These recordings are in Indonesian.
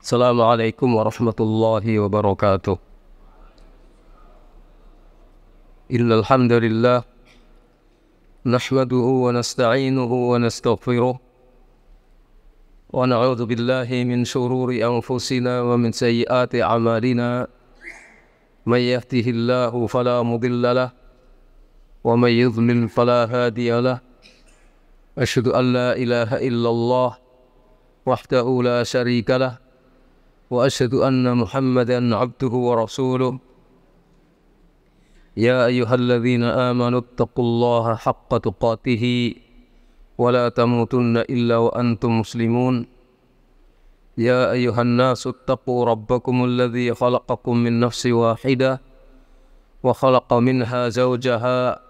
Assalamualaikum warahmatullahi wabarakatuh. Innal hamdalillah nahmaduhu wa nasta'inuhu wa nastaghfiruh wa na'udzu billahi min shururi anfusina wa min sayyiati a'malina. May yahdihillahu fala mudilla lahu wa may yudlil fala hadiya lahu. Asyhadu an la ilaha illallah wahdahu la syarika lahu wa asyhadu anna Muhammadan abduhu wa rasuluh. Ya ayyuhalladzina amanu taqullaha haqqa tuqatih wa la tamutunna illa wa antum muslimun. Ya ayyuhan nasu taqu rabbakumul ladzi khalaqakum min nafsin wahidah wa khalaqa minha zawjaha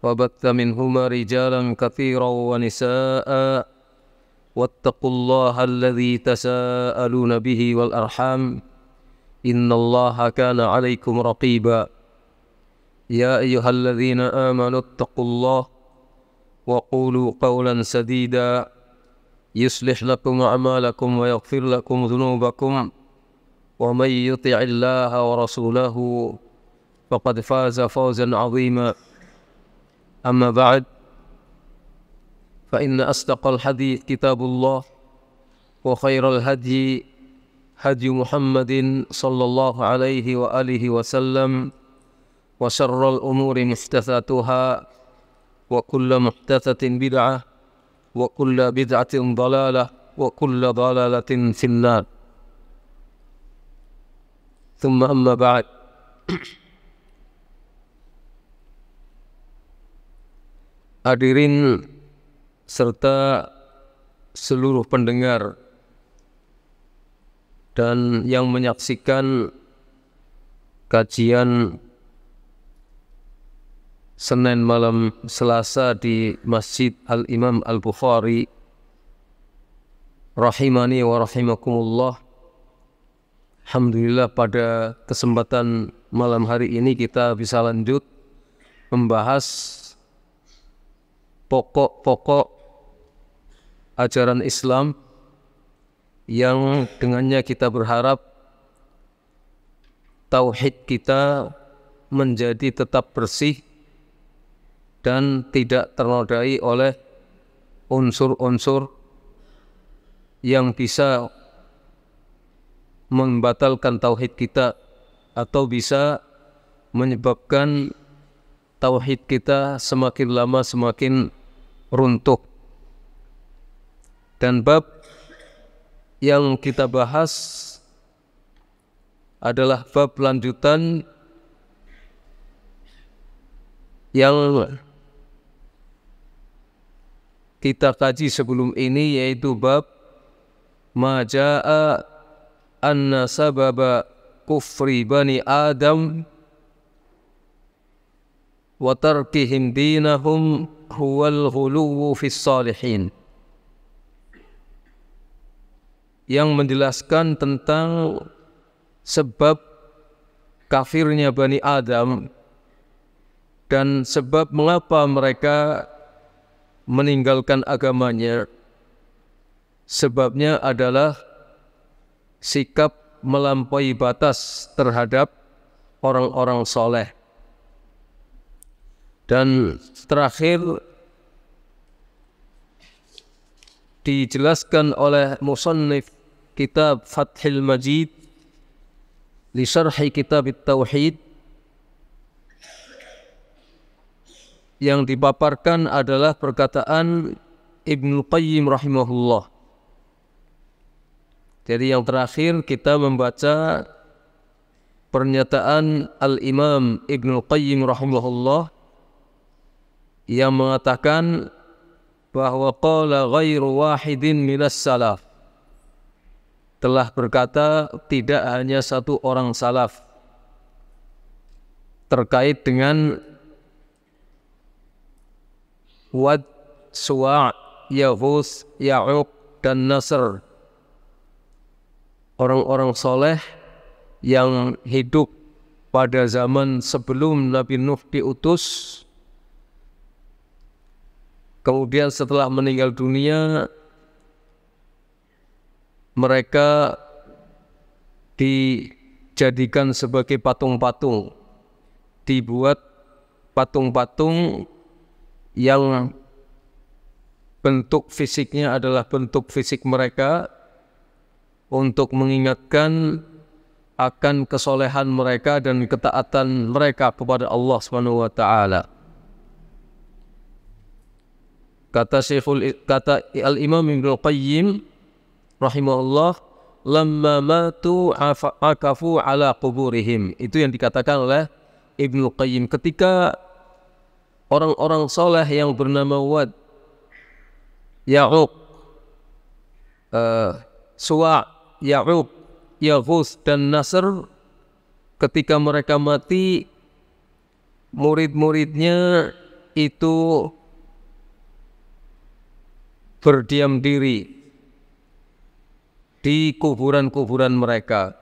wa batha minhuma rijalan katsiran wa nisaa'a wattaqullaha alladzi tasaaluna bihi wal arham innallaha kana 'alaikum raqiba. Ya ayyuhalladzina amanu taqullaha wa qulu qawlan sadida yuslih lakum a'malakum wa yaghfir lakum dhunubakum wa may yuti'illaha wa rasulahu faqad faza fawzan 'azima. Amma ba'd, fa inna asdaqal hadits kitabullah wa khairal hadyi hadyu Muhammadin sallallahu alaihi wa alihi wasallam wa syarral umuri muhdatsatuha wa kullu muhdatsatin bid'ah wa kullu bid'atin dhalalah wa kullu dhalalatin finnar. Thumma amma ba'd. Hadirin serta seluruh pendengar dan yang menyaksikan kajian Senin malam Selasa di Masjid Al-Imam Al-Bukhari rahimani wa rahimakumullah. Alhamdulillah pada kesempatan malam hari ini kita bisa lanjut membahas pokok-pokok ajaran Islam yang dengannya kita berharap tauhid kita menjadi tetap bersih dan tidak ternodai oleh unsur-unsur yang bisa membatalkan tauhid kita atau bisa menyebabkan tauhid kita semakin lama semakin runtuh. Dan bab yang kita bahas adalah bab lanjutan yang kita kaji sebelum ini, yaitu bab ma jaa anna sababa kufri bani Adam wa tarkihim dinahum huwal ghuluwu fis salihin, yang menjelaskan tentang sebab kafirnya Bani Adam dan sebab mengapa mereka meninggalkan agamanya. Sebabnya adalah sikap melampaui batas terhadap orang-orang soleh. Dan terakhir dijelaskan oleh musannif kitab Fathul Majid li syarhi kitab Tauhid, yang dipaparkan adalah perkataan Ibnu Qayyim rahimahullah. Jadi yang terakhir kita membaca pernyataan Al-Imam Ibnu Qayyim rahimahullah yang mengatakan bahwa qala ghairu wahidin minas salaf, telah berkata tidak hanya satu orang salaf terkait dengan Wad, Suwa', Yaghus, Ya'uq dan Nasr, orang-orang soleh yang hidup pada zaman sebelum Nabi Nuh diutus. Kemudian setelah meninggal dunia, mereka dijadikan sebagai patung-patung, dibuat patung-patung yang bentuk fisiknya adalah bentuk fisik mereka untuk mengingatkan akan kesolehan mereka dan ketaatan mereka kepada Allah Subhanahu wa taala. Kata Al-Imam Ibnu Qayyim rahimahullah, lamma matu akafu ala quburihim. Itu yang dikatakan oleh Ibnu Qayyim ketika orang-orang soleh yang bernama Wad, Ya'uq, Suwa', Ya'uq, Yaghus dan Nasr, ketika mereka mati, murid-muridnya itu berdiam diri di kuburan-kuburan mereka.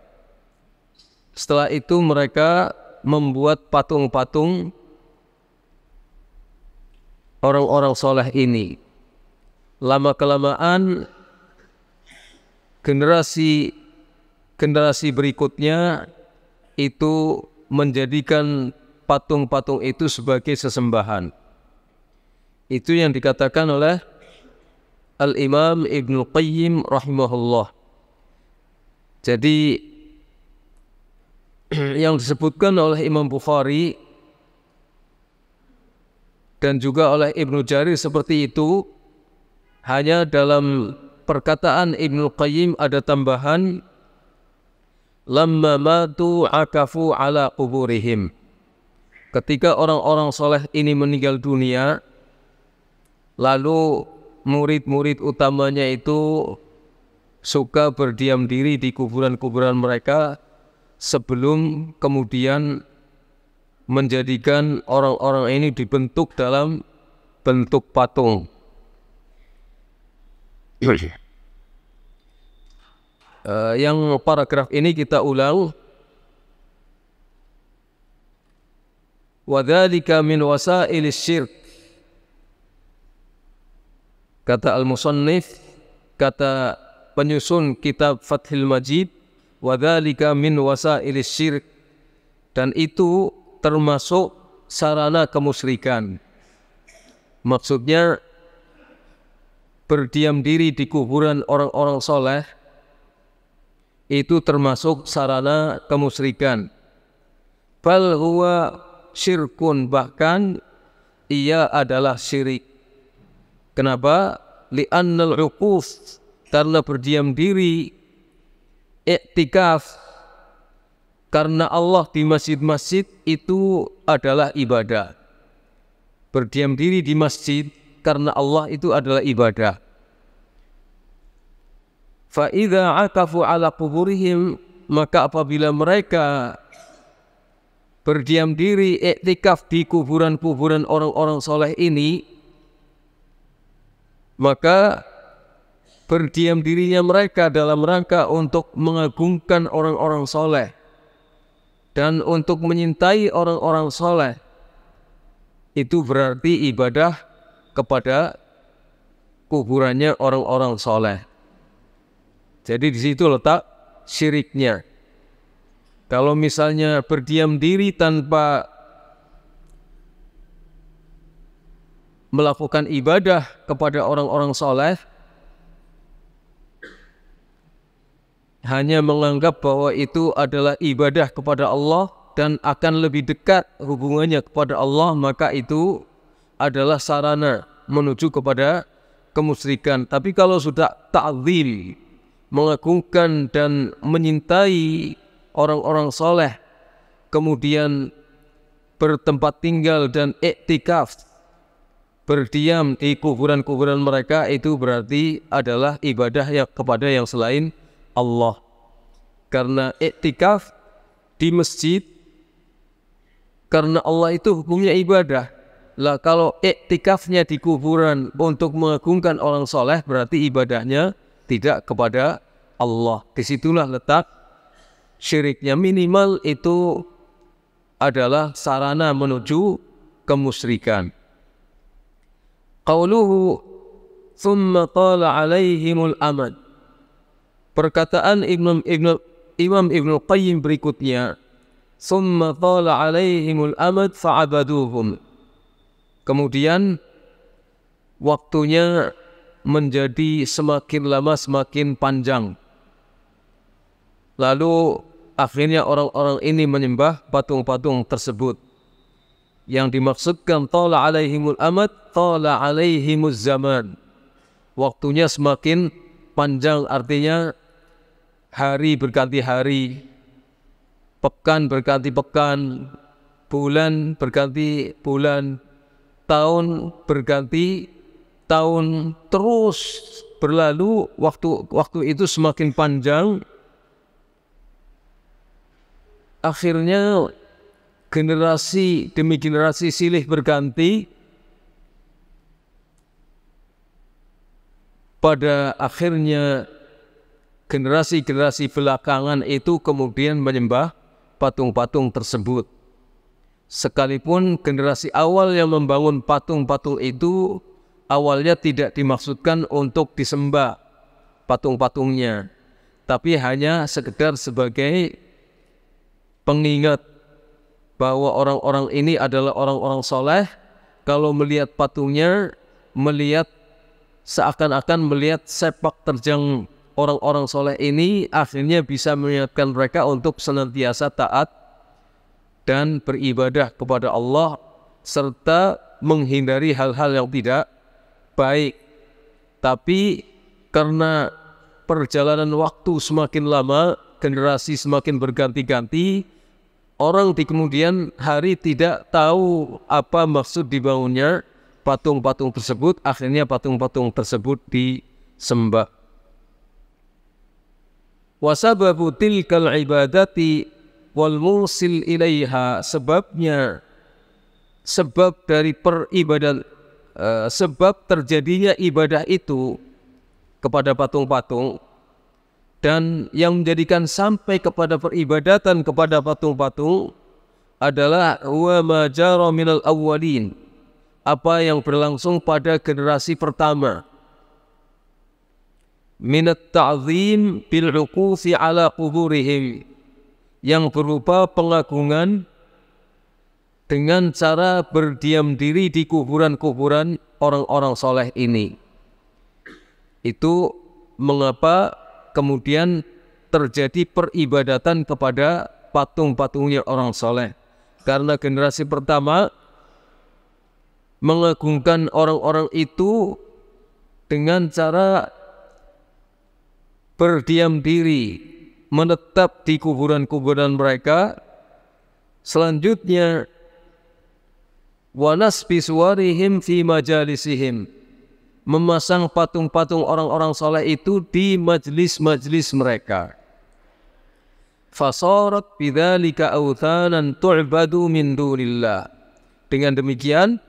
Setelah itu mereka membuat patung-patung orang-orang soleh ini. Lama-kelamaan generasi berikutnya itu menjadikan patung-patung itu sebagai sesembahan. Itu yang dikatakan oleh Al-Imam Ibnu Qayyim rahimahullah. Jadi yang disebutkan oleh Imam Bukhari dan juga oleh Ibnu Jarir seperti itu, hanya dalam perkataan Ibnu Qayyim ada tambahan lamma matu akafu ala quburihim. Ketika orang-orang soleh ini meninggal dunia, lalu murid-murid utamanya itu suka berdiam diri di kuburan-kuburan mereka sebelum kemudian menjadikan orang-orang ini dibentuk dalam bentuk patung. Yang paragraf ini kita ulang. Wadzalika min wasailis syirk. Kata al-musannif, kata penyusun kitab Fathul Majid, wadzalika min wasailis syirk, dan itu termasuk sarana kemusyrikan. Maksudnya berdiam diri di kuburan orang-orang soleh itu termasuk sarana kemusyrikan. Bal huwa syirkun, bahkan ia adalah syirik. Kenapa? Li'annal uquf, karena berdiam diri, i'tikaf karena Allah di masjid-masjid itu adalah ibadah. Berdiam diri di masjid karena Allah itu adalah ibadah. Fa idza akafu ala quburihim, maka apabila mereka berdiam diri iktikaf di kuburan-kuburan orang-orang soleh ini, maka berdiam dirinya mereka dalam rangka untuk mengagungkan orang-orang soleh dan untuk menyintai orang-orang soleh, itu berarti ibadah kepada kuburannya orang-orang soleh. Jadi di situ letak syiriknya. Kalau misalnya berdiam diri tanpa melakukan ibadah kepada orang-orang soleh, hanya menganggap bahwa itu adalah ibadah kepada Allah dan akan lebih dekat hubungannya kepada Allah, maka itu adalah sarana menuju kepada kemusyrikan. Tapi kalau sudah ta'zim, mengagungkan dan menyintai orang-orang soleh, kemudian bertempat tinggal dan iktikaf, berdiam di kuburan-kuburan mereka, itu berarti adalah ibadah yang kepada yang selain Allah. Karena iktikaf di masjid karena Allah itu hukumnya ibadah. Lah kalau iktikafnya di kuburan untuk mengagungkan orang soleh, berarti ibadahnya tidak kepada Allah. Disitulah letak syiriknya. Minimal itu adalah sarana menuju kemusyrikan. Qauluhu thumma tala alaihimul amad. Perkataan Imam Ibnu Qayyim berikutnya, summa thala alaihimul amad fa'abaduhum. Kemudian waktunya menjadi semakin lama semakin panjang. Lalu akhirnya orang-orang ini menyembah patung-patung tersebut. Yang dimaksudkan thala alaihimul amad, thala alaihimuz zaman. Waktunya semakin panjang, artinya hari berganti hari, pekan berganti pekan, bulan berganti bulan, tahun berganti tahun, terus berlalu. Waktu itu semakin panjang. Akhirnya generasi demi generasi silih berganti. Pada akhirnya generasi-generasi belakangan itu kemudian menyembah patung-patung tersebut. Sekalipun generasi awal yang membangun patung-patung itu awalnya tidak dimaksudkan untuk disembah patung-patungnya, tapi hanya sekedar sebagai pengingat bahwa orang-orang ini adalah orang-orang soleh. Kalau melihat patungnya, melihat seakan-akan melihat sepak terjang orang-orang soleh ini, akhirnya bisa mengingatkan mereka untuk senantiasa taat dan beribadah kepada Allah, serta menghindari hal-hal yang tidak baik. Tapi karena perjalanan waktu semakin lama, generasi semakin berganti-ganti, orang di kemudian hari tidak tahu apa maksud dibangunnya patung-patung tersebut. Akhirnya patung-patung tersebut disembah. Wasababu tilkal ibadati wal musil ilaiha, sebabnya, sebab dari sebab terjadinya ibadah itu kepada patung-patung dan yang menjadikan sampai kepada peribadatan kepada patung-patung adalah wa ma jara minal awwalin, apa yang berlangsung pada generasi pertama, minat ta'zim bil uqufi ala quburihim, yang berupa pengagungan dengan cara berdiam diri di kuburan-kuburan orang-orang soleh ini. Itu mengapa kemudian terjadi peribadatan kepada patung-patungnya orang soleh, karena generasi pertama mengagungkan orang-orang itu dengan cara berdiam diri, menetap di kuburan-kuburan mereka. Selanjutnya, wa nasbi suwarihim fi majalisihim, memasang patung-patung orang-orang soleh itu di majlis-majlis mereka. Fasarat bidzalika awthanan tu'badu min dunillah. Dengan demikian,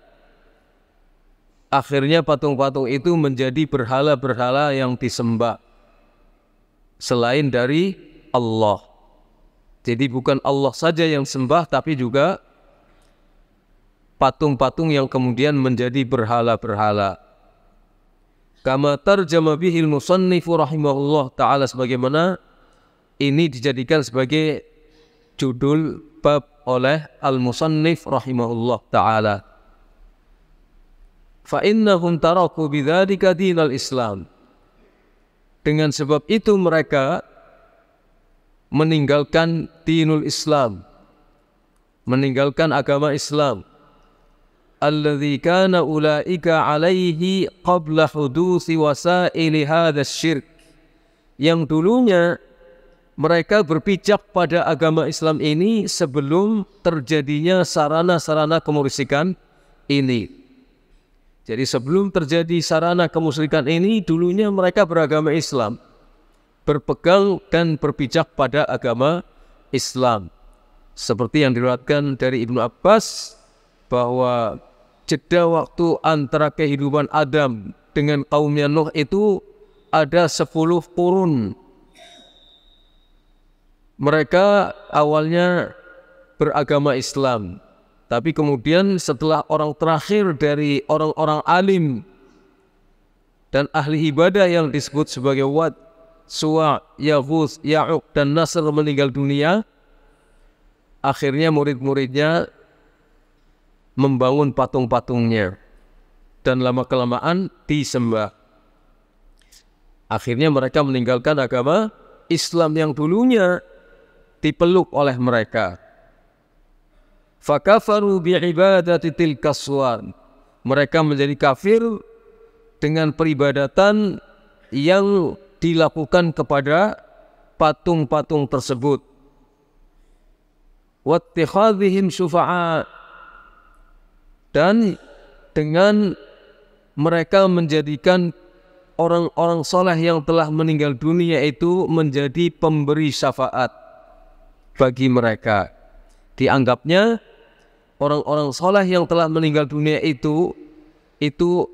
akhirnya patung-patung itu menjadi berhala-berhala yang disembah selain dari Allah. Jadi bukan Allah saja yang sembah, tapi juga patung-patung yang kemudian menjadi berhala-berhala. Kama tarjama bihil musannifu rahimahullah ta'ala, sebagaimana ini dijadikan sebagai judul bab oleh al-musannif rahimahullah ta'ala. Fa'innahum taraku bidzalika dinal Islam. Dengan sebab itu mereka meninggalkan dinul Islam, meninggalkan agama Islam. Alladzi kana ulaika alaihi qabla hudusi wasaili hadzal syirk. Yang dulunya mereka berpijak pada agama Islam ini sebelum terjadinya sarana-sarana kemusyrikan ini. Jadi sebelum terjadi sarana kemusyrikan ini, dulunya mereka beragama Islam, berpegang dan berpijak pada agama Islam. Seperti yang diriwayatkan dari Ibnu Abbas, bahwa jeda waktu antara kehidupan Adam dengan kaumnya Nuh itu ada 10 qurun. Mereka awalnya beragama Islam, tapi kemudian setelah orang terakhir dari orang-orang alim dan ahli ibadah yang disebut sebagai Wad Suwa', Yaghus, Ya'uq, dan Nasr meninggal dunia, akhirnya murid-muridnya membangun patung-patungnya dan lama-kelamaan disembah. Akhirnya mereka meninggalkan agama Islam yang dulunya dipeluk oleh mereka. Fakafaru bi'ibadati tilkas suwar. Mereka menjadi kafir dengan peribadatan yang dilakukan kepada patung-patung tersebut. Wattikhadhihim syufa'a, dan dengan mereka menjadikan orang-orang soleh yang telah meninggal dunia itu menjadi pemberi syafaat bagi mereka. Dianggapnya orang-orang soleh yang telah meninggal dunia itu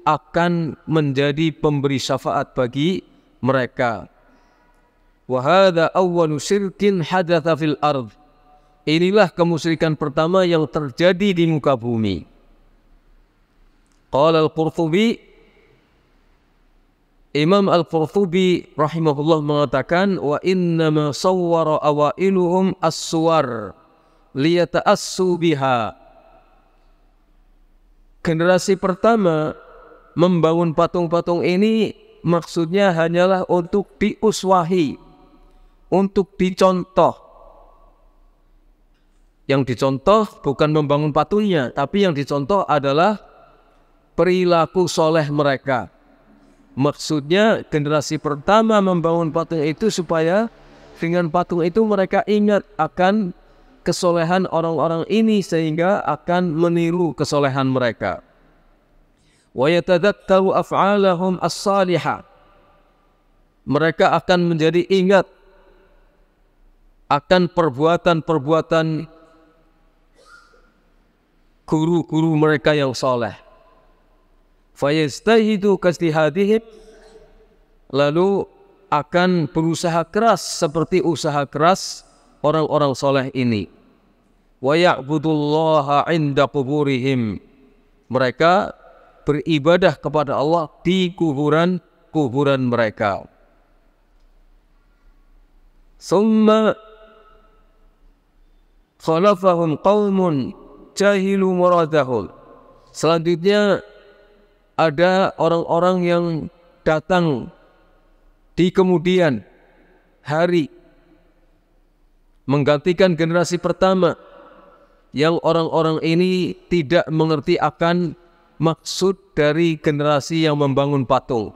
akan menjadi pemberi syafaat bagi mereka. Wa hadza awwalu syirkin hadatsa fil ardh. Inilah kemusyrikan pertama yang terjadi di muka bumi. Qala al-Qurtubi, Imam Al-Qurtubi rahimahullah mengatakan, wa innama sawwara awailuhum as-suwar liyata'assu biha. Generasi pertama membangun patung-patung ini maksudnya hanyalah untuk diuswahi, untuk dicontoh. Yang dicontoh bukan membangun patungnya, tapi yang dicontoh adalah perilaku soleh mereka. Maksudnya generasi pertama membangun patung itu supaya dengan patung itu mereka ingat akan kesolehan orang-orang ini sehingga akan meniru kesolehan mereka. Wa yatadakkaru af'alahum as-salihah. Mereka akan menjadi ingat akan perbuatan-perbuatan guru-guru mereka yang soleh. Fayastahidu kastihadihim, lalu akan berusaha keras seperti usaha keras orang-orang soleh ini. Wa ya'budullaha 'inda quburihim. Mereka beribadah kepada Allah di kuburan mereka. Summa khalafahum qaumun jahilu muradahum. Selanjutnya ada orang-orang yang datang di kemudian hari menggantikan generasi pertama yang orang-orang ini tidak mengerti akan maksud dari generasi yang membangun patung.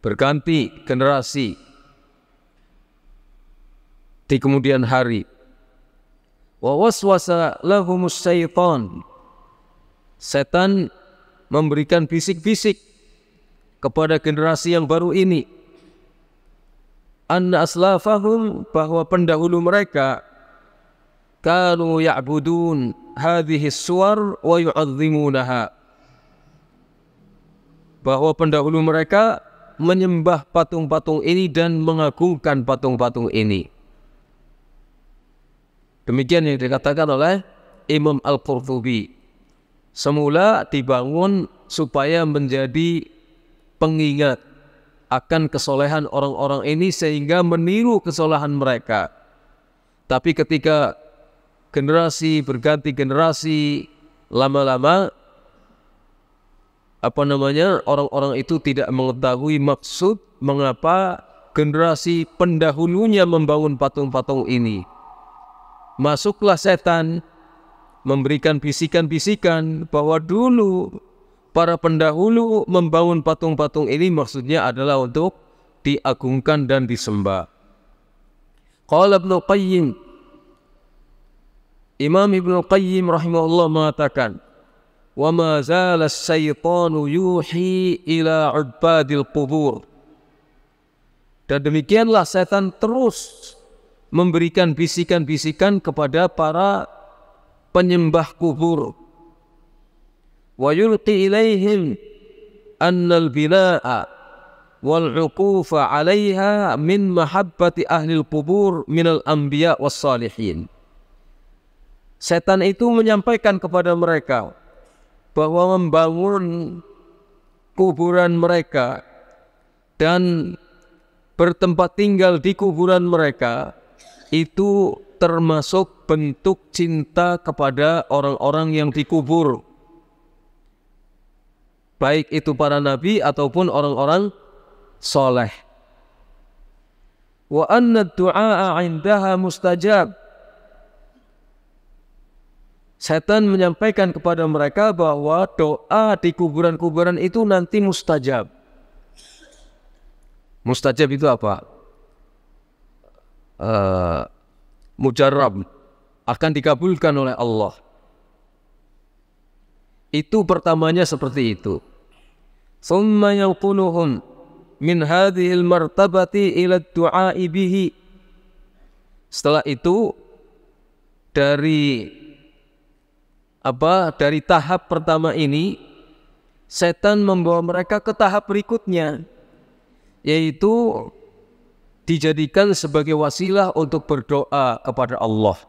Berganti generasi di kemudian hari. Wa waswasa lahumus syaitan. Setan memberikan bisik-bisik kepada generasi yang baru ini. Anna aslafahum, bahwa pendahulu mereka kanu ya'budun hadhihi suwar wa yu'azzimunaha. Bahwa pendahulu mereka menyembah patung-patung ini dan mengagungkan patung-patung ini. Demikian yang dikatakan oleh Imam Al-Qurtubi. Semula dibangun supaya menjadi pengingat akan kesolehan orang-orang ini sehingga meniru kesolehan mereka. Tapi ketika generasi berganti generasi, lama-lama orang-orang itu tidak mengetahui maksud mengapa generasi pendahulunya membangun patung-patung ini. Masuklah setan memberikan bisikan-bisikan bahwa dulu para pendahulu membangun patung-patung ini maksudnya adalah untuk diagungkan dan disembah. Qala Ibnu Qayyim, Imam Ibnu Qayyim rahimahullah mengatakan, wa ma zala as-syaitanu yuhi ila ubadil qubur. Dan demikianlah setan terus memberikan bisikan-bisikan kepada para penyembah kubur. Wa yulqi ilaihim annal bina'a wal 'uqufa 'alaiha min mahabbati ahlil qubur minal anbiya was salihin. Setan itu menyampaikan kepada mereka bahwa membangun kuburan mereka dan bertempat tinggal di kuburan mereka itu termasuk bentuk cinta kepada orang-orang yang dikubur, baik itu para nabi ataupun orang-orang soleh. Wa anna du'a 'indaha mustajab. Setan menyampaikan kepada mereka bahwa doa di kuburan-kuburan itu nanti mustajab. Mustajab itu apa? Mujarrab, akan dikabulkan oleh Allah. Itu pertamanya seperti itu. Thumma yanquluhum min hadhil martabati ila du'a'i bihi. Setelah itu dari tahap pertama ini, setan membawa mereka ke tahap berikutnya, yaitu dijadikan sebagai wasilah untuk berdoa kepada Allah.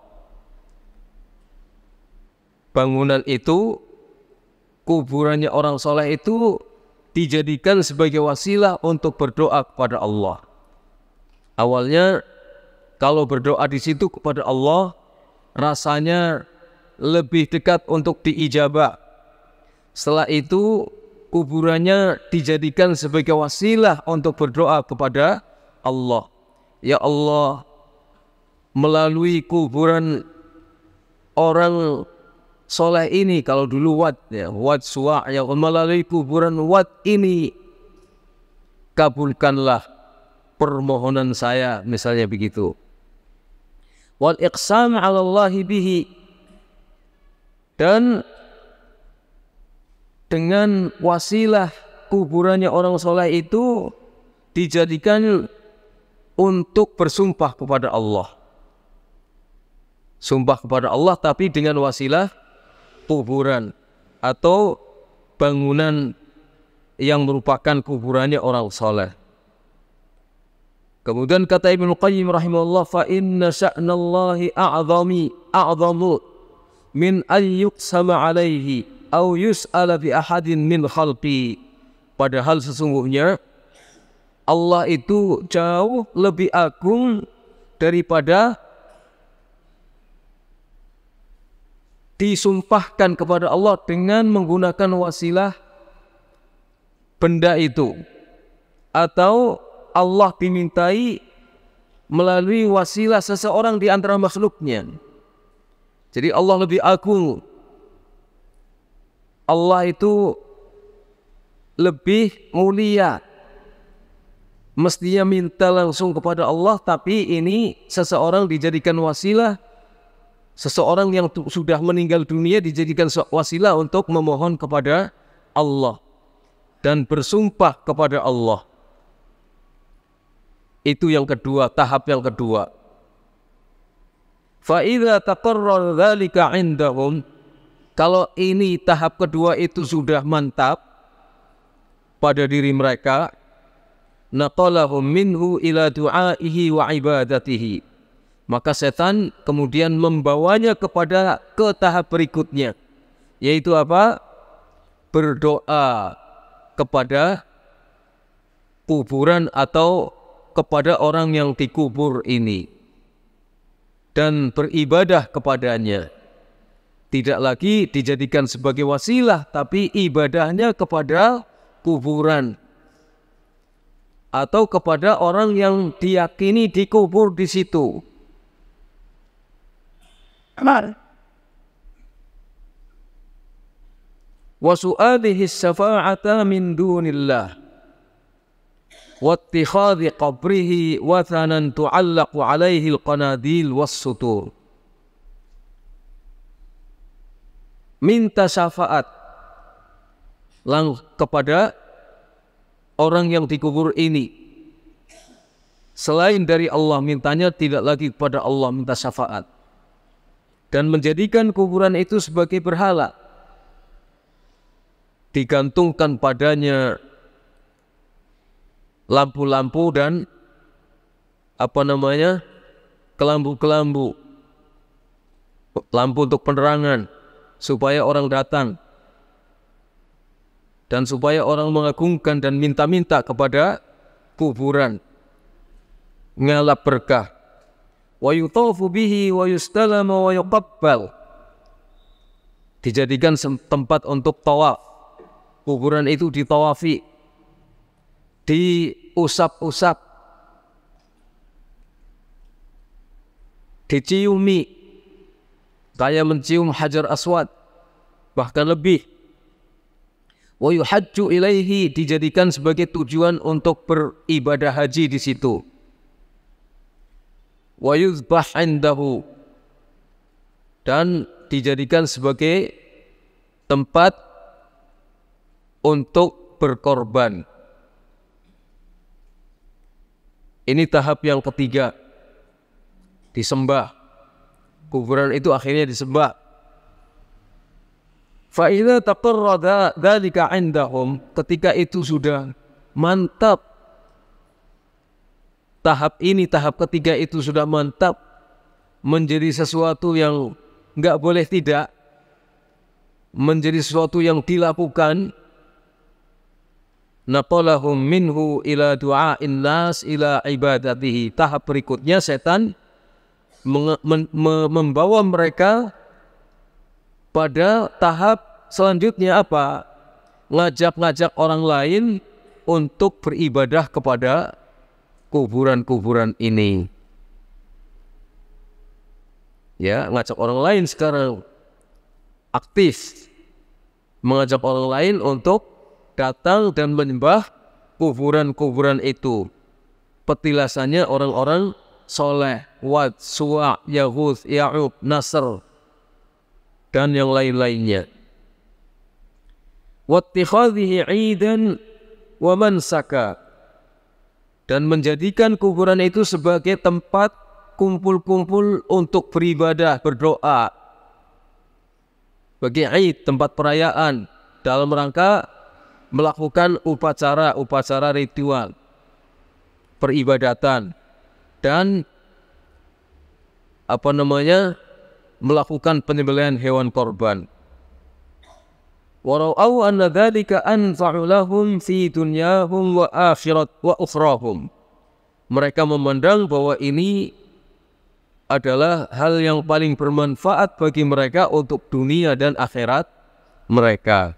Bangunan itu, kuburannya orang soleh itu dijadikan sebagai wasilah untuk berdoa kepada Allah. Awalnya kalau berdoa di situ kepada Allah, rasanya lebih dekat untuk diijabah. Setelah itu kuburannya dijadikan sebagai wasilah untuk berdoa kepada Allah. Ya Allah, melalui kuburan orang soleh ini, kalau dulu Wad, ya, Wad Suwa', ya, melalui kuburan Wad ini kabulkanlah permohonan saya, misalnya begitu. Wal iqsam 'ala Allah bihi, dan dengan wasilah kuburannya orang soleh itu dijadikan untuk bersumpah kepada Allah. Sumpah kepada Allah tapi dengan wasilah kuburan atau bangunan yang merupakan kuburannya orang soleh. Kemudian kata Ibnu Qayyim rahimahullah, fa inna sya'nallahi a'zamu min ayyuqsama alaihi au yus'ala bi ahadin min khalqi. Padahal sesungguhnya Allah itu jauh lebih agung daripada disumpahkan kepada Allah dengan menggunakan wasilah benda itu, atau Allah dimintai melalui wasilah seseorang di antara makhluknya. Jadi Allah lebih agung. Allah itu lebih mulia. Mestinya minta langsung kepada Allah, tapi ini seseorang dijadikan wasilah. Seseorang yang sudah meninggal dunia dijadikan wasilah untuk memohon kepada Allah dan bersumpah kepada Allah. Itu yang kedua, tahap yang kedua. Fa'idha taqarrar dzalika 'indahum, kalau ini tahap kedua itu sudah mantap pada diri mereka, naqalahum minhu ila du'aihi wa ibadatihi, maka setan kemudian membawanya ke tahap berikutnya, yaitu apa? Berdoa kepada kuburan atau kepada orang yang dikubur ini dan beribadah kepadanya. Tidak lagi dijadikan sebagai wasilah, tapi ibadahnya kepada kuburan atau kepada orang yang diyakini dikubur di situ. Wa su'alihi syafa'ata min dunillah wa ittikhadhi qabrihi wathanan tu'allaqu alaihi al-qanadil was-sutur. Minta syafaat kepada orang yang dikubur ini selain dari Allah, mintanya tidak lagi kepada Allah, minta syafaat, dan menjadikan kuburan itu sebagai berhala, digantungkan padanya lampu-lampu dan kelambu-kelambu, lampu untuk penerangan supaya orang datang dan supaya orang mengagungkan dan minta-minta kepada kuburan. ngalap berkah. Wa yutafu bihi wa yustalama wa yuqabbal. Dijadikan tempat untuk tawaf. Kuburan itu ditawafi, diusap-usap, diciumi, kayak mencium Hajar Aswad, bahkan lebih. Wa yuhajju ilaihi, dijadikan sebagai tujuan untuk beribadah haji di situ. Wa yuzbah indahu, dan dijadikan sebagai tempat untuk berkorban. Ini tahap yang ketiga, disembah. Kuburan itu akhirnya disembah. Fa idza taqarrada dzalika indahum, ketika itu sudah mantap, tahap ketiga itu sudah mantap, menjadi sesuatu yang enggak boleh tidak, menjadi sesuatu yang dilakukan. Naqalahum minhu ila du'a'in nas ila ibadatihi. Tahap berikutnya setan membawa mereka pada tahap selanjutnya apa? Ngajak-ngajak orang lain untuk beribadah kepada kuburan-kuburan ini. Ya, ngajak orang lain sekarang aktif, mengajak orang lain untuk datang dan menyembah kuburan-kuburan itu. Petilasannya orang-orang soleh, Wad, Suwa', Yaghuth, Ya'uq, Nasr, dan yang lain-lainnya. Wattikhadhihi 'idan wa mansaka, dan menjadikan kuburan itu sebagai tempat kumpul-kumpul untuk beribadah, berdoa, bagi 'id, tempat perayaan, dalam rangka melakukan upacara-upacara ritual, peribadatan, dan melakukan penyembelihan hewan korban. Warau anna dzalika anfa'u lahum fi dunyahum wa akhirat wa ukhrahum. Mereka memandang bahwa ini adalah hal yang paling bermanfaat bagi mereka untuk dunia dan akhirat mereka.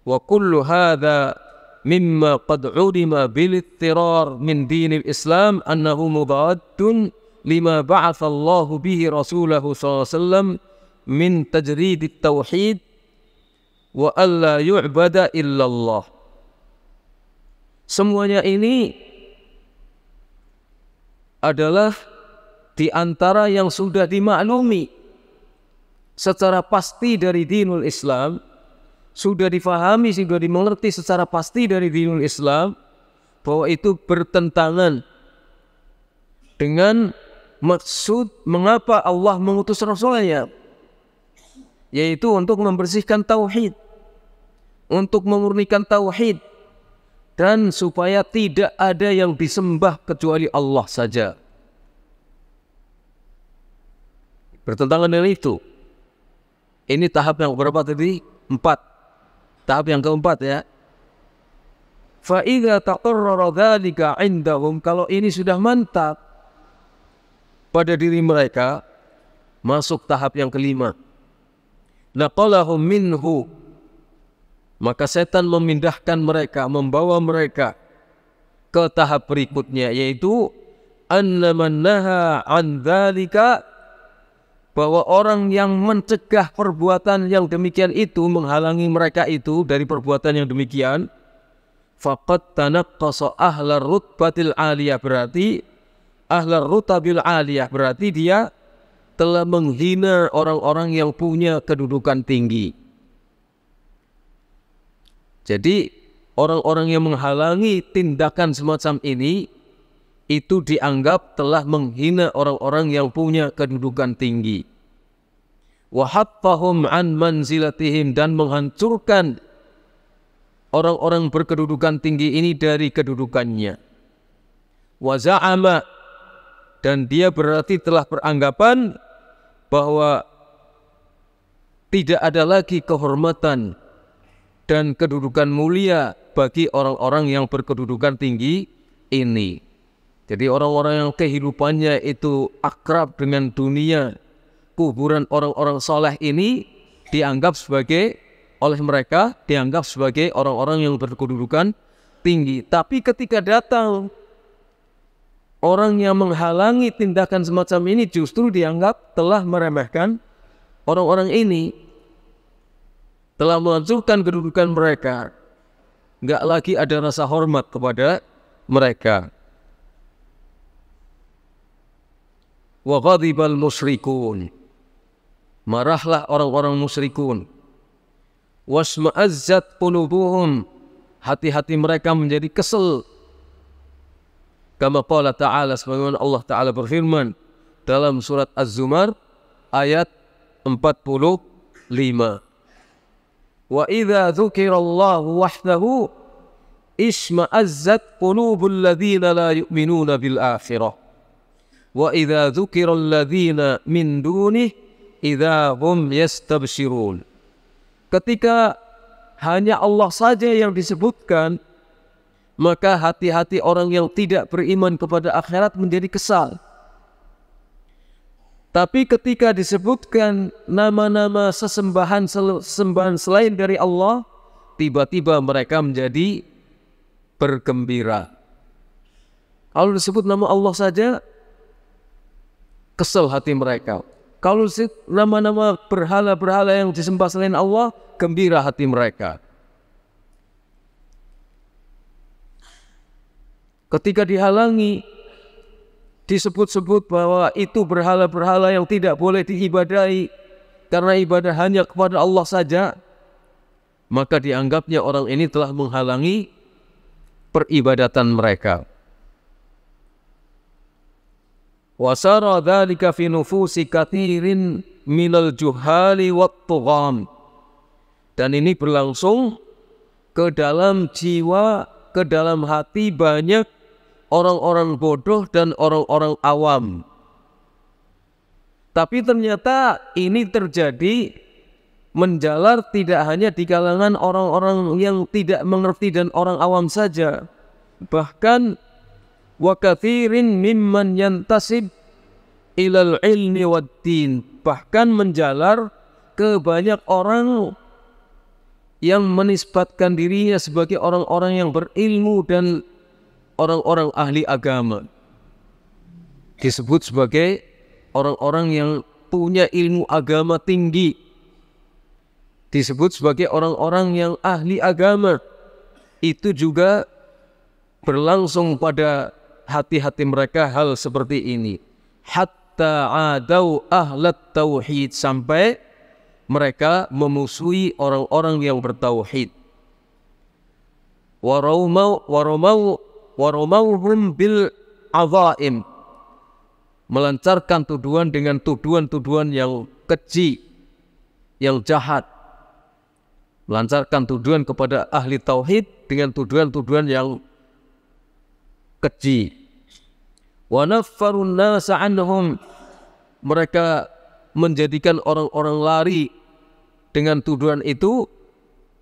Wa kullu hadha mimma qad ulima bil ittirar min dinil Islam annahu mudaddun lima ba'atha Allah bihi rasulahu sallallahu alaihi wasallam min tajridit tauhid wa alla yu'bada illallah. Semuanya ini adalah di antara yang sudah dimaklumi secara pasti dari dinul Islam, sudah difahami, sudah dimengerti secara pasti dari dinul Islam, bahwa itu bertentangan dengan maksud mengapa Allah mengutus Rasulnya, yaitu untuk membersihkan tauhid, untuk memurnikan tauhid, dan supaya tidak ada yang disembah kecuali Allah saja. Bertentangan dengan itu. Ini tahap yang berapa tadi? 4. Tahap yang keempat ya. Fa idza taqarrara dzalika 'indahum, kalau ini sudah mantap pada diri mereka, masuk tahap yang kelima. Naqalahum minhu, maka setan memindahkan mereka, membawa mereka ke tahap berikutnya, yaitu annaman naha 'an dzalika, bahwa orang yang mencegah perbuatan yang demikian itu, menghalangi mereka itu dari perbuatan yang demikian, faqad tanaqqasa ahlar rutbatil aliyah, berarti ahlar rutabil aliyah, berarti dia telah menghina orang-orang yang punya kedudukan tinggi. Jadi orang-orang yang menghalangi tindakan semacam ini itu dianggap telah menghina orang-orang yang punya kedudukan tinggi. Wa hattahum an manzilatihim, dan menghancurkan orang-orang berkedudukan tinggi ini dari kedudukannya. Wa za'ama, dan dia berarti telah beranggapan bahwa tidak ada lagi kehormatan dan kedudukan mulia bagi orang-orang yang berkedudukan tinggi ini. Jadi orang-orang yang kehidupannya itu akrab dengan dunia, kuburan orang-orang soleh ini dianggap sebagai, oleh mereka dianggap sebagai orang-orang yang berkedudukan tinggi. Tapi ketika datang orang yang menghalangi tindakan semacam ini, justru dianggap telah meremehkan orang-orang ini, telah menghancurkan kedudukan mereka. Nggak lagi ada rasa hormat kepada mereka. Wa ghadibal musyrikun, marahlah orang-orang musyrikun. Wasma'azzat qulubuhum, hati-hati mereka menjadi kesel. Kama qala ta'ala, sebagaimana Allah Ta'ala berfirman dalam surat Az-Zumar ayat 45. Wa idza dzukirallahu wahdahu isma'azzat qulubul ladzina la yu'minuna bil akhirah. Wa idza dzukiral ladzina min dunih idza hum yastabshirun. Ketika hanya Allah saja yang disebutkan, maka hati-hati orang yang tidak beriman kepada akhirat menjadi kesal. Tapi ketika disebutkan nama-nama sesembahan selain dari Allah, tiba-tiba mereka menjadi bergembira. Kalau disebut nama Allah saja, kesel hati mereka. Kalau nama-nama berhala-berhala yang disembah selain Allah, gembira hati mereka. Ketika dihalangi, disebut-sebut bahwa itu berhala-berhala yang tidak boleh diibadahi karena ibadah hanya kepada Allah saja, maka dianggapnya orang ini telah menghalangi peribadatan mereka. Wasara dzalika fi nufusi katsirin minal juhali wat tugham. Dan ini berlangsung ke dalam jiwa, ke dalam hati banyak orang-orang bodoh dan orang-orang awam. Tapi ternyata ini terjadi menjalar tidak hanya di kalangan orang-orang yang tidak mengerti dan orang awam saja. Bahkan wa katsirin mimman yantasib ilal ilmi wad din, bahkan menjalar ke banyak orang yang menisbatkan dirinya sebagai orang-orang yang berilmu dan orang-orang ahli agama, disebut sebagai orang-orang yang punya ilmu agama tinggi, disebut sebagai orang-orang yang ahli agama. Itu juga berlangsung pada hati-hati mereka hal seperti ini. Hatta adau ahlat tauhid, sampai mereka memusuhi orang-orang yang bertauhid. Waromauhum bil azaim, melancarkan tuduhan dengan tuduhan-tuduhan yang keji, yang jahat. Melancarkan tuduhan kepada ahli tauhid dengan tuduhan-tuduhan yang keji. Wa naffarun nasa anhum, mereka menjadikan orang-orang lari dengan tuduhan itu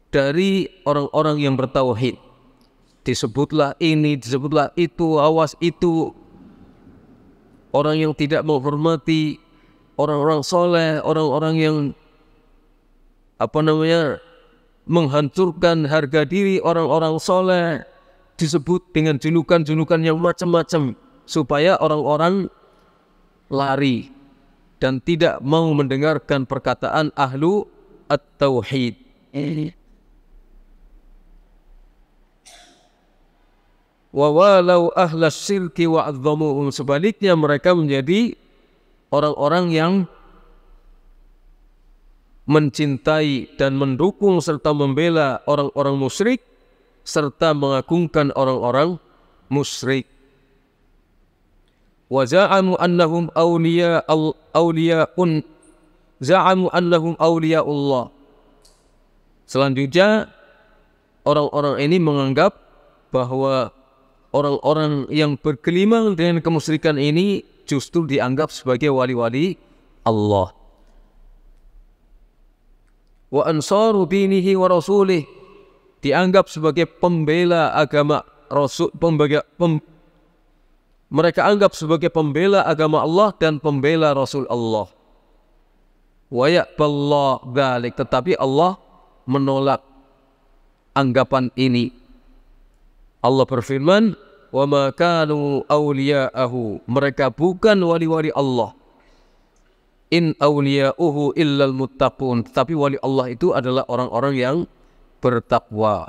dari orang-orang yang bertauhid. Disebutlah ini, disebutlah itu, awas itu. Orang yang tidak menghormati orang-orang soleh, orang-orang yang menghancurkan harga diri orang-orang soleh, disebut dengan julukan-julukan yang macam-macam supaya orang-orang lari dan tidak mau mendengarkan perkataan ahlu at-tauhid. Wa walau ahlas syirki wa'adzamuhum, sebaliknya mereka menjadi orang-orang yang mencintai dan mendukung serta membela orang-orang musyrik serta mengagungkan orang-orang musyrik. Wa za'amu annahum annahum awliyaullah. Selanjutnya orang-orang ini menganggap bahwa orang-orang yang bergelimang dengan kemusyrikan ini justru dianggap sebagai wali-wali Allah. Wa ansaru dinihi wa rasulih, dianggap sebagai pembela agama Rasul, mereka anggap sebagai pembela agama Allah dan pembela Rasul Allah. Wa ya'ballahu dzalik, tetapi Allah menolak anggapan ini. Allah berfirman, wa ma kanu awliya'ahu, mereka bukan wali-wali Allah. In awliya'uhu illal muttaqun, tetapi wali Allah itu adalah orang-orang yang bertakwa.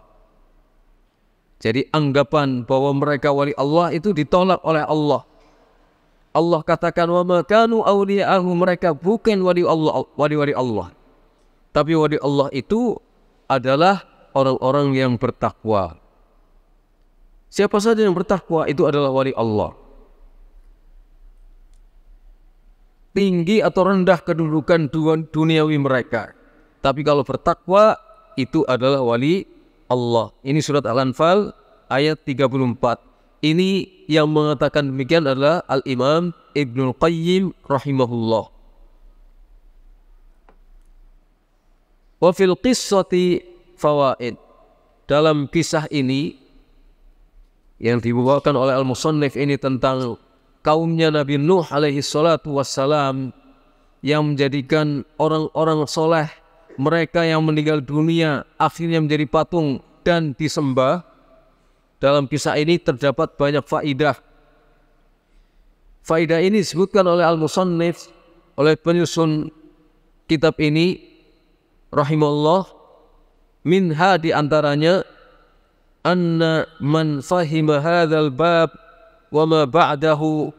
Jadi anggapan bahwa mereka wali Allah itu ditolak oleh Allah. Allah katakan wa ma kanu awliya'ahu, mereka bukan wali Allah. Tapi wali Allah itu adalah orang-orang yang bertakwa. Siapa saja yang bertakwa itu adalah wali Allah. Tinggi atau rendah kedudukan duniawi mereka, tapi kalau bertakwa itu adalah wali Allah. Ini surat Al-Anfal ayat 34. Ini yang mengatakan demikian adalah Al-Imam Ibnul Qayyim rahimahullah. Wa fil qissati fawaid. Dalam kisah ini yang dibawakan oleh Al-Musannif ini tentang kaumnya Nabi Nuh alaihi salatu wassalam yang menjadikan orang-orang soleh, mereka yang meninggal dunia akhirnya menjadi patung dan disembah. Dalam kisah ini terdapat banyak faidah. Faidah ini disebutkan oleh Al-Musannif, oleh penyusun kitab ini rahimahullah. Minha, di antaranya, anna man fahima hadzal bab wa ma ba'dahu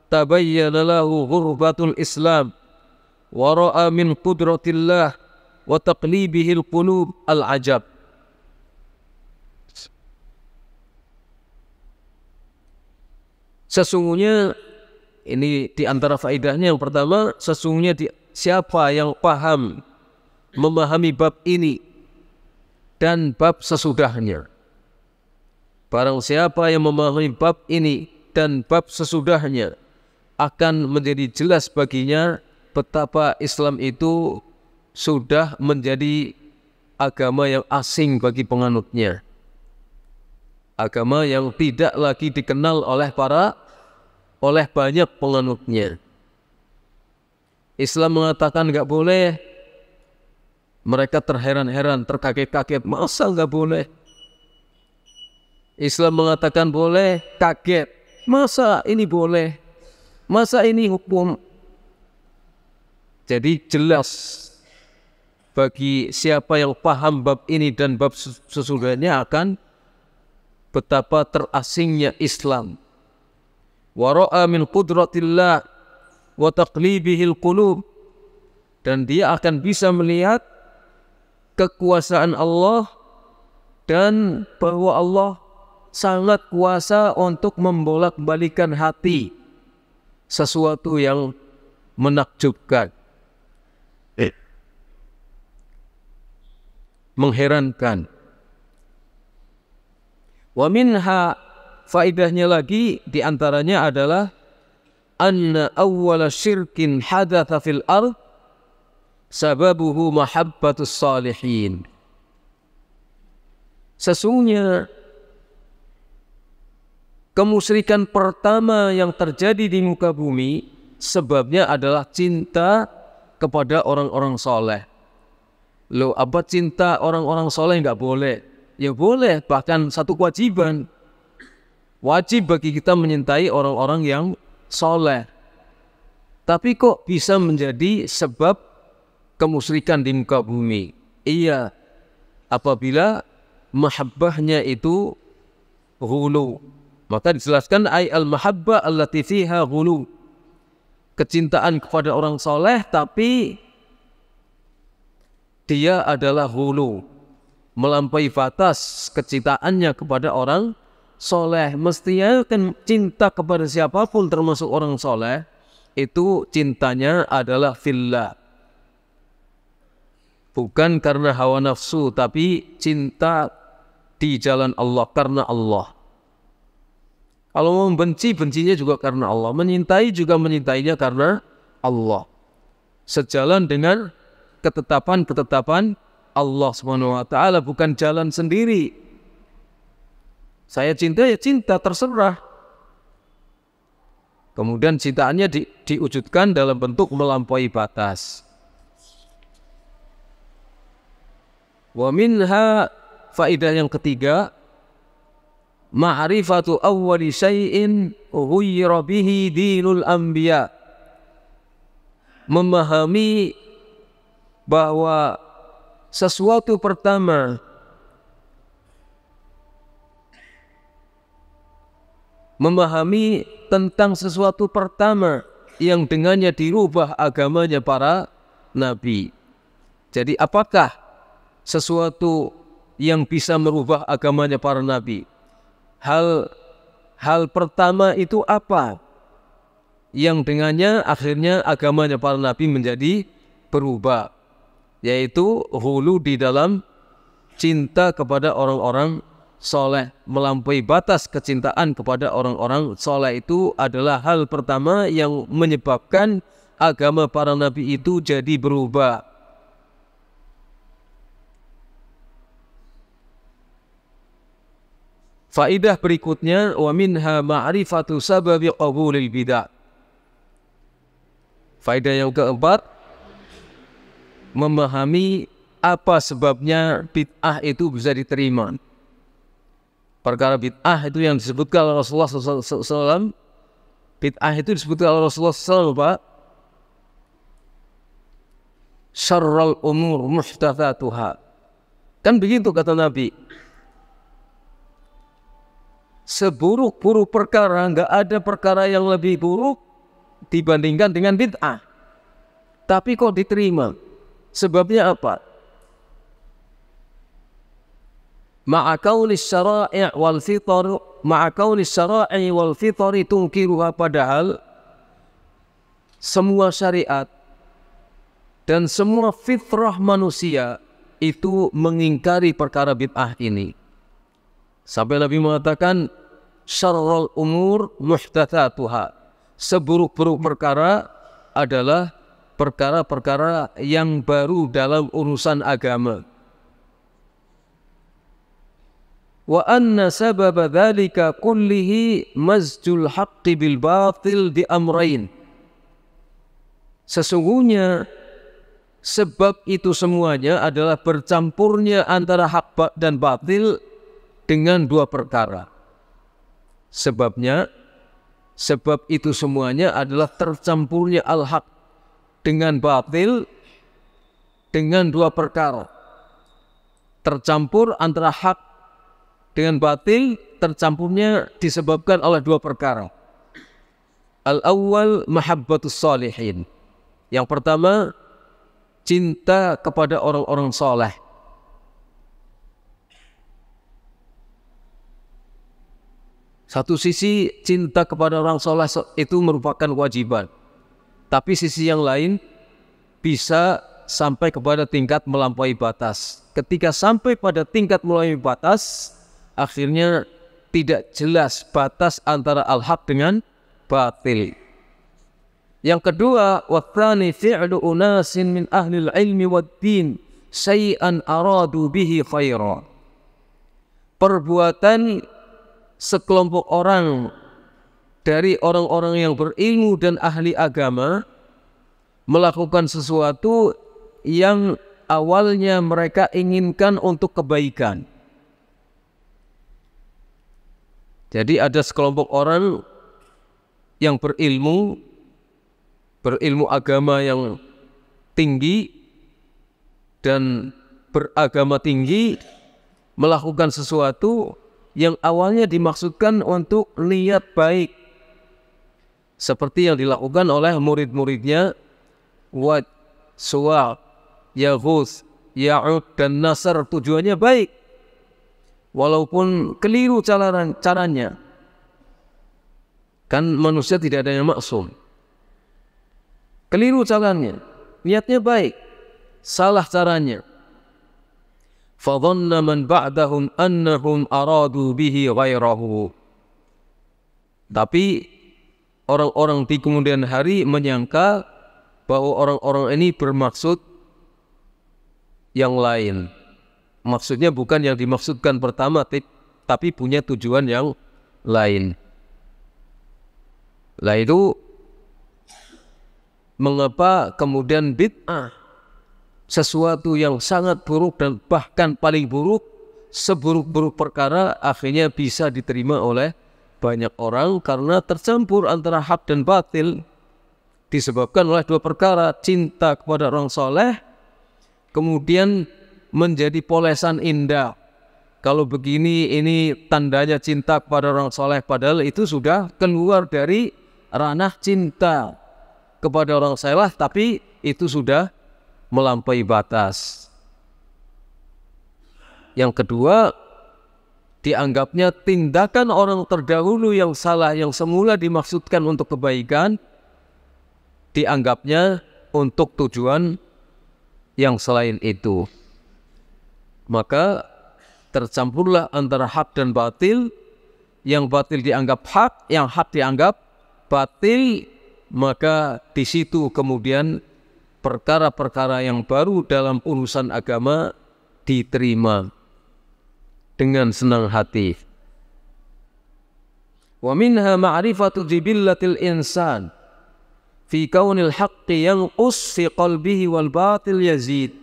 tabayyana lahu ghurbatul Islam wa ra'a min qudratillah wa taqlibihil qulub al-ajab. Sesungguhnya ini di antara faedahnya, yang pertama, sesungguhnya siapa yang memahami bab ini dan bab sesudahnya. Barang siapa yang memahami bab ini dan bab sesudahnya, akan menjadi jelas baginya betapa Islam itu sudah menjadi agama yang asing bagi penganutnya. Agama yang tidak lagi dikenal oleh banyak penganutnya. Islam mengatakan nggak boleh. Mereka terheran-heran, terkaget-kaget. Masa nggak boleh? Islam mengatakan boleh, kaget. Masa ini boleh? Masa ini hukum? Jadi jelas bagi siapa yang paham bab ini dan bab sesudahnya akan betapa terasingnya Islam. Wa ra'a min qudratillah wa taqlibihil qulub, dan dia akan bisa melihat kekuasaan Allah dan bahwa Allah sangat kuasa untuk membolak-balikan hati, sesuatu yang menakjubkan, mengherankan. Wa minha, faedahnya lagi diantaranya adalah anna awwala syirkin hadatha fil ard sababuhu mahabbatus salihin. Sesungguhnya kemusyrikan pertama yang terjadi di muka bumi sebabnya adalah cinta kepada orang-orang soleh. Loh, apa cinta orang-orang soleh nggak boleh? Ya boleh, bahkan satu kewajiban. Wajib bagi kita menyintai orang-orang yang soleh. Tapi kok bisa menjadi sebab kemusyrikan di muka bumi? Iya, apabila mahabbahnya itu ghulu. Maka dijelaskan ay al-mahabbah allati fiha ghulu. Kecintaan kepada orang soleh tapi dia adalah ghulu, melampaui batas kecintaannya kepada orang soleh. Mestinya kan cinta kepada siapapun termasuk orang soleh itu cintanya adalah fillah, bukan karena hawa nafsu, tapi cinta di jalan Allah, karena Allah. Kalau membenci, bencinya juga karena Allah. Menyintai juga menyintainya karena Allah. Sejalan dengan ketetapan-ketetapan Allah SWT, bukan jalan sendiri. Saya cinta, ya cinta, terserah. Kemudian cintaannya diwujudkan dalam bentuk melampaui batas. Wa minha, faedah yang ketiga, ma'rifatu awwali syai'in ghayyara bihi dinul anbiya. Memahami bahwa sesuatu pertama tentang sesuatu pertama yang dengannya dirubah agamanya para nabi. Jadi apakah sesuatu yang bisa merubah agamanya para nabi? Hal pertama itu apa yang dengannya akhirnya agamanya para nabi menjadi berubah? Yaitu hulu di dalam cinta kepada orang-orang soleh, melampaui batas kecintaan kepada orang-orang soleh. Itu adalah hal pertama yang menyebabkan agama para nabi itu jadi berubah. Faidah berikutnya, wa minha ma'rifatu sababi qabulil bid'ah. Faidah yang keempat, memahami apa sebabnya bid'ah itu bisa diterima. Perkara bid'ah itu yang disebutkan oleh Rasulullah SAW. Bid'ah itu disebutkan oleh Rasulullah SAW, Pak. Syarrul umur muhdatsatuha. Kan begitu kata Nabi. Seburuk-buruk perkara, enggak ada perkara yang lebih buruk dibandingkan dengan bid'ah. Tapi kok diterima? Sebabnya apa? Ma'a kaunis syara'i' wal fitar, ma'a kaunis syara'i wal fitari tunkiruha, padahal semua syariat dan semua fitrah manusia itu mengingkari perkara bid'ah ini. Sampai Nabi mengatakan syarrul umur muhdatsatuha. Seburuk-buruk perkara adalah perkara-perkara yang baru dalam urusan agama. Wa anna sababa dzalika kullihi mazjul haqqi bil batil bi amrayn. Sesungguhnya sebab itu semuanya adalah bercampurnya antara hak dan batil dengan dua perkara. Sebab itu semuanya adalah tercampurnya al-haq dengan batil dengan dua perkara. Tercampur antara hak dengan batil, tercampurnya disebabkan oleh dua perkara. Al-awwal mahabbatus salihin. Yang pertama, cinta kepada orang-orang soleh. Satu sisi cinta kepada orang soleh itu merupakan kewajiban. Tapi sisi yang lain bisa sampai kepada tingkat melampaui batas. Ketika sampai pada tingkat melampaui batas, akhirnya tidak jelas batas antara al-haq dengan batil. Yang kedua, wathani fi'lu unasin min ahlil ilmi wad-din syai'an aradu bihi khaira. Perbuatan sekelompok orang dari orang-orang yang berilmu dan ahli agama melakukan sesuatu yang awalnya mereka inginkan untuk kebaikan. Jadi ada sekelompok orang yang berilmu agama yang tinggi dan beragama tinggi melakukan sesuatu yang awalnya dimaksudkan untuk niat baik, seperti yang dilakukan oleh murid-muridnya Wad, Suwa', Yaghus, Ya'ud dan Nasr. Tujuannya baik walaupun keliru caranya. Kan manusia tidak ada yang maksum. Keliru caranya, niatnya baik, salah caranya. Fadhanna man ba'dahum annahum aradu bihi ghairahu. Tapi orang-orang di kemudian hari menyangka bahwa orang-orang ini bermaksud yang lain. Maksudnya bukan yang dimaksudkan pertama, tapi punya tujuan yang lain. Lah itu mengapa kemudian bid'ah, sesuatu yang sangat buruk dan bahkan paling buruk, seburuk-buruk perkara, akhirnya bisa diterima oleh banyak orang karena tercampur antara hak dan batil, disebabkan oleh dua perkara: cinta kepada orang soleh, kemudian menjadi polesan indah. Kalau begini, ini tandanya cinta kepada orang soleh, padahal itu sudah keluar dari ranah cinta kepada orang soleh, tapi itu sudah melampaui batas. Yang kedua, dianggapnya tindakan orang terdahulu yang salah, yang semula dimaksudkan untuk kebaikan, dianggapnya untuk tujuan yang selain itu. Maka tercampurlah antara hak dan batil. Yang batil dianggap hak, yang hak dianggap batil. Maka di situ kemudian perkara-perkara yang baru dalam urusan agama diterima dengan senang hati. Wa minha ma'rifatu jibillatil insan fi kaunil haqqi yanqus fi qalbihi wal batil yazid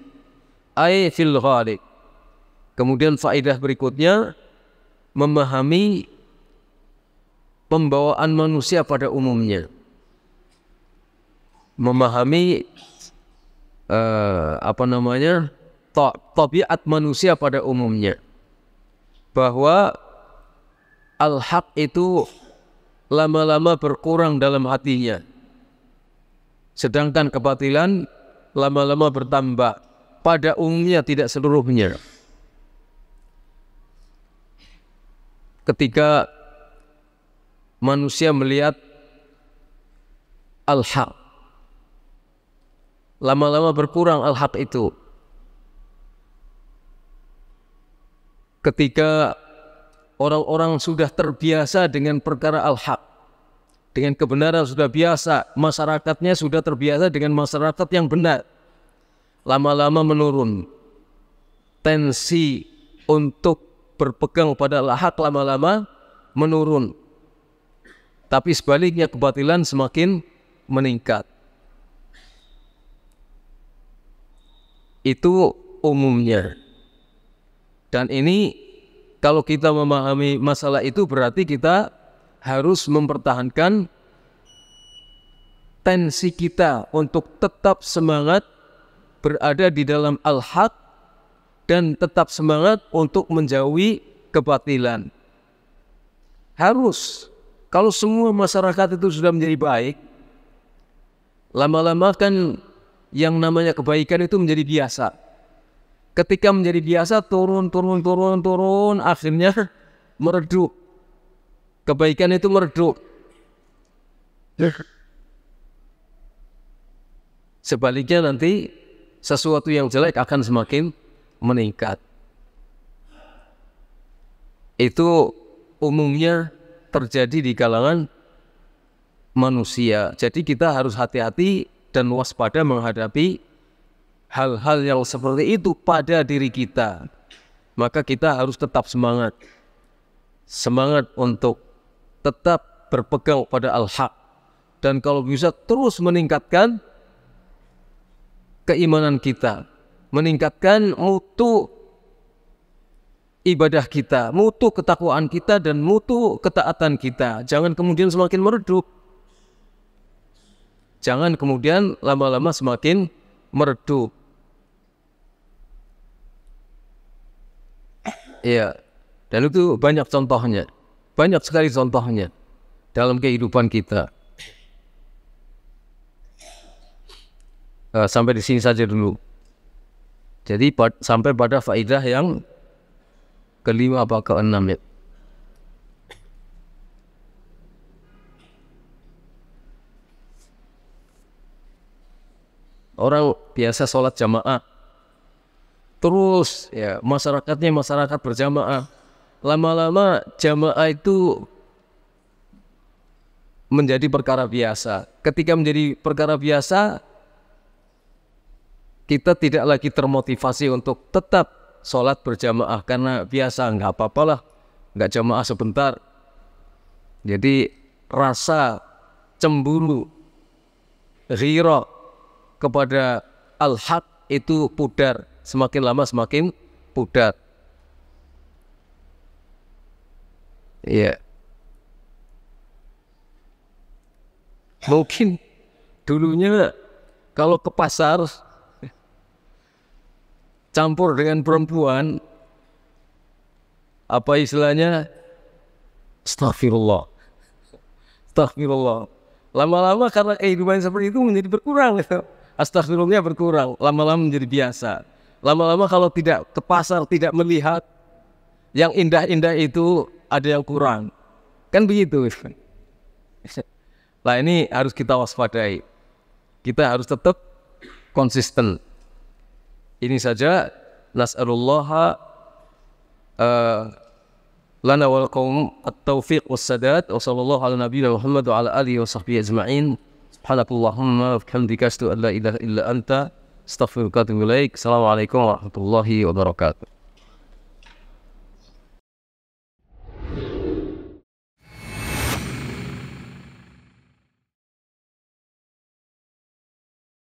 ay fil ghalib. Kemudian faedah berikutnya, memahami pembawaan manusia pada umumnya, memahami tabiat manusia pada umumnya, bahwa al-haq itu lama-lama berkurang dalam hatinya, sedangkan kebatilan lama-lama bertambah pada umumnya, tidak seluruhnya. Ketika manusia melihat al-haq, lama-lama berkurang al-haq itu. Ketika orang-orang sudah terbiasa dengan perkara al-haq, dengan kebenaran sudah biasa, masyarakatnya sudah terbiasa dengan masyarakat yang benar, lama-lama menurun. Tensi untuk berpegang pada al-haq lama-lama menurun. Tapi sebaliknya kebatilan semakin meningkat. Itu umumnya. Dan ini kalau kita memahami masalah itu, berarti kita harus mempertahankan tensi kita untuk tetap semangat berada di dalam al-haq dan tetap semangat untuk menjauhi kebatilan. Harus. Kalau semua masyarakat itu sudah menjadi baik, lama-lama kan yang namanya kebaikan itu menjadi biasa. Ketika menjadi biasa, turun, akhirnya meredup. Kebaikan itu meredup. Sebaliknya nanti sesuatu yang jelek akan semakin meningkat. Itu umumnya terjadi di kalangan manusia. Jadi kita harus hati-hati dan waspada menghadapi hal-hal yang seperti itu pada diri kita. Maka kita harus tetap semangat. Semangat untuk tetap berpegang pada al-haq. Dan kalau bisa terus meningkatkan keimanan kita, meningkatkan mutu ibadah kita, mutu ketakwaan kita, dan mutu ketaatan kita. Jangan kemudian semakin meredup. Jangan kemudian lama-lama semakin meredup. Ya, dan itu banyak contohnya. Banyak sekali contohnya dalam kehidupan kita. Sampai di sini saja dulu. Jadi sampai pada faedah yang kelima apa keenam ya. Orang biasa sholat jamaah, terus ya masyarakatnya masyarakat berjamaah. Lama-lama jamaah itu menjadi perkara biasa. Ketika menjadi perkara biasa, kita tidak lagi termotivasi untuk tetap sholat berjamaah karena biasa, nggak apa-apalah, nggak jamaah sebentar. Jadi rasa cemburu, ghirah kepada al-haq itu pudar, semakin lama semakin pudar. Ya. Mungkin dulunya kalau ke pasar campur dengan perempuan, apa istilahnya? Astagfirullah. Astagfirullah. Lama-lama karena kehidupan seperti itu menjadi berkurang. Astagfirullahnya berkurang, lama-lama menjadi biasa. Lama-lama kalau tidak ke pasar, tidak melihat yang indah-indah itu, ada yang kurang. Kan begitu. Nah ini harus kita waspadai. Kita harus tetap konsisten. Ini saja. Nas'alullaha lana wal qaum at-taufiq was-sadad. Wa sallallahu ala nabiyina Muhammad wa ala alihi wa sahbihi ajma'in. Subhanakallahumma wa bihamdika asyhadu an la ilaha illa anta astaghfiruka wa atubu ilaik. Assalamualaikum warahmatullahi wabarakatuh.